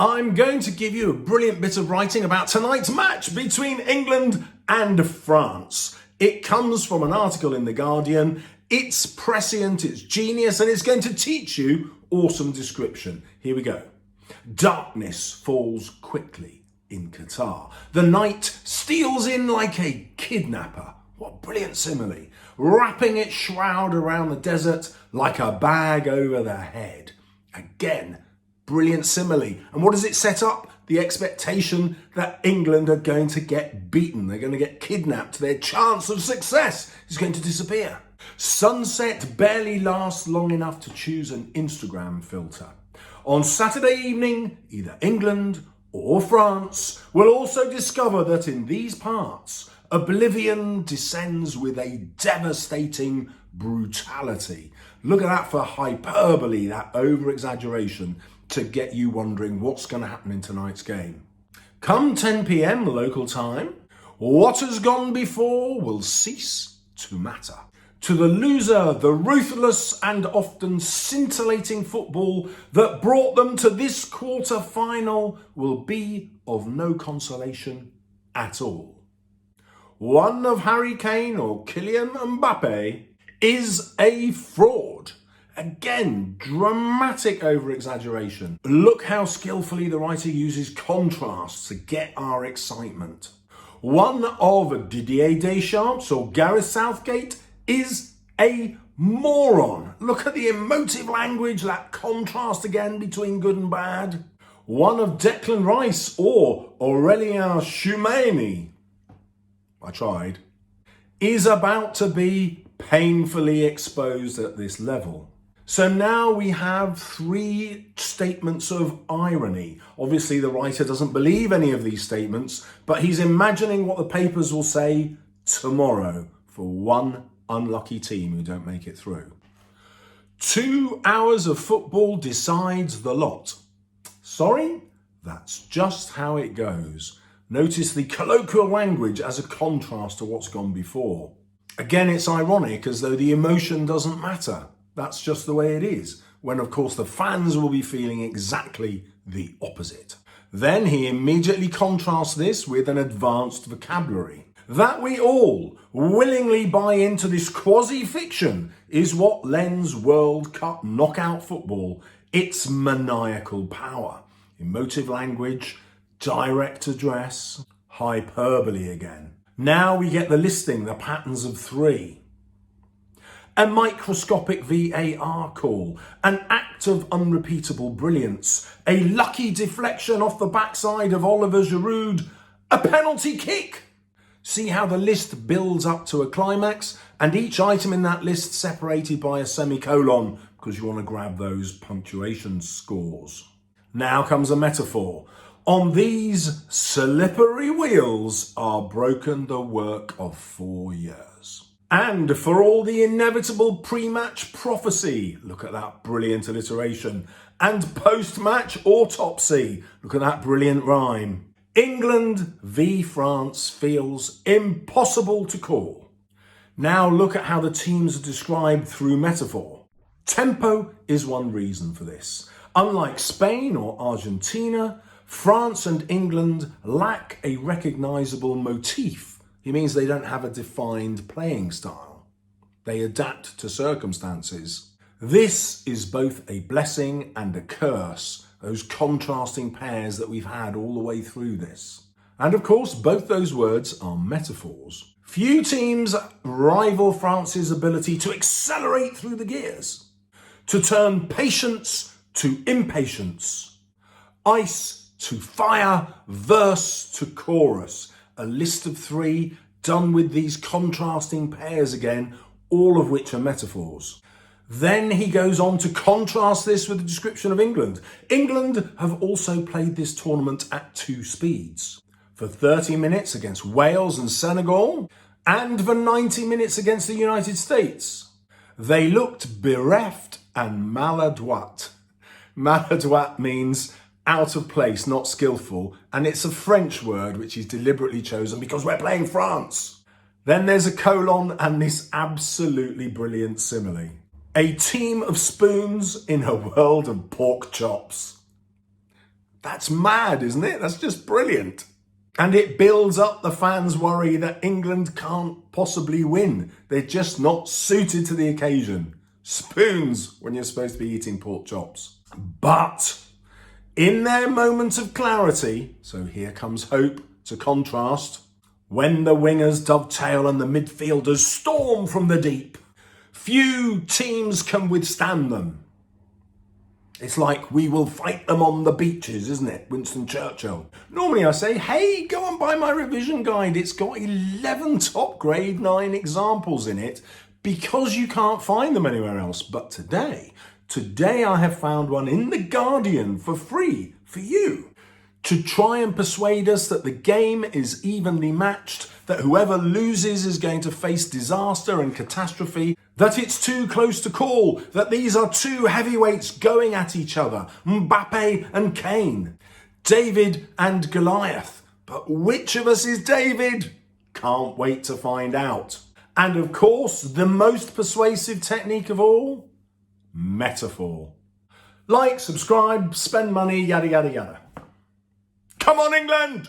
I'm going to give you a brilliant bit of writing about tonight's match between England and France. It comes from an article in The Guardian. It's prescient, it's genius, and it's going to teach you awesome description. Here we go. Darkness falls quickly in Qatar. The night steals in like a kidnapper. What brilliant simile. Wrapping its shroud around the desert like a bag over their head. Again, brilliant simile. And what does it set up? The expectation that England are going to get beaten. They're going to get kidnapped. Their chance of success is going to disappear. Sunset barely lasts long enough to choose an Instagram filter. On Saturday evening, either England or France will also discover that in these parts, oblivion descends with a devastating brutality. Look at that for hyperbole, that over-exaggeration, to get you wondering what's going to happen in tonight's game. Come 10 p.m. local time, what has gone before will cease to matter. To the loser, the ruthless and often scintillating football that brought them to this quarter-final will be of no consolation at all. One of Harry Kane or Kylian Mbappe is a fraud. Again, dramatic over-exaggeration. Look how skillfully the writer uses contrast to get our excitement. One of Didier Deschamps or Gareth Southgate is a moron. Look at the emotive language, that contrast again between good and bad. One of Declan Rice or Aurélien Tchouameni, I tried, is about to be painfully exposed at this level. So now we have three statements of irony. Obviously, the writer doesn't believe any of these statements, but he's imagining what the papers will say tomorrow for one unlucky team who don't make it through. 2 hours of football decides the lot. Sorry? That's just how it goes. Notice the colloquial language as a contrast to what's gone before. Again, it's ironic, as though the emotion doesn't matter. That's just the way it is, when of course the fans will be feeling exactly the opposite. Then he immediately contrasts this with an advanced vocabulary. That we all willingly buy into this quasi-fiction is what lends World Cup knockout football its maniacal power. Emotive language, direct address, hyperbole again. Now we get the listing, the patterns of three. A microscopic VAR call, an act of unrepeatable brilliance, a lucky deflection off the backside of Oliver Giroud, a penalty kick. See how the list builds up to a climax, and each item in that list separated by a semicolon, because you want to grab those punctuation scores. Now comes a metaphor. On these slippery wheels are broken the work of 4 years. And for all the inevitable pre-match prophecy, look at that brilliant alliteration, and post-match autopsy, look at that brilliant rhyme. England v France feels impossible to call. Now look at how the teams are described through metaphor. Tempo is one reason for this. Unlike Spain or Argentina, France and England lack a recognisable motif. It means they don't have a defined playing style. They adapt to circumstances. This is both a blessing and a curse, those contrasting pairs that we've had all the way through this. And of course, both those words are metaphors. Few teams rival France's ability to accelerate through the gears, to turn patience to impatience, ice to fire, verse to chorus. A list of three done with these contrasting pairs again, all of which are metaphors. Then he goes on to contrast this with the description of England. England have also played this tournament at 2 speeds. For 30 minutes against Wales and Senegal, and for 90 minutes against the United States. They looked bereft and maladroit. Maladroit means out of place, not skillful, and it's a French word which is deliberately chosen because we're playing France. Then there's a colon and this absolutely brilliant simile. A team of spoons in a world of pork chops. That's mad, isn't it? That's just brilliant. And it builds up the fans' worry that England can't possibly win. They're just not suited to the occasion. Spoons when you're supposed to be eating pork chops. But in their moment of clarity, so here comes hope to contrast, when the wingers dovetail and the midfielders storm from the deep, few teams can withstand them. It's like we will fight them on the beaches, isn't it? Winston Churchill. Normally I say, hey, go and buy my revision guide. It's got 11 top grade 9 examples in it because you can't find them anywhere else. But today I have found one in The Guardian for free for you to try and persuade us that the game is evenly matched, that whoever loses is going to face disaster and catastrophe, that it's too close to call, that these are two heavyweights going at each other, Mbappe and Kane, David and Goliath. But which of us is David? Can't wait to find out. And of course, the most persuasive technique of all, metaphor. Like, subscribe, spend money, yada, yada, yada. Come on, England!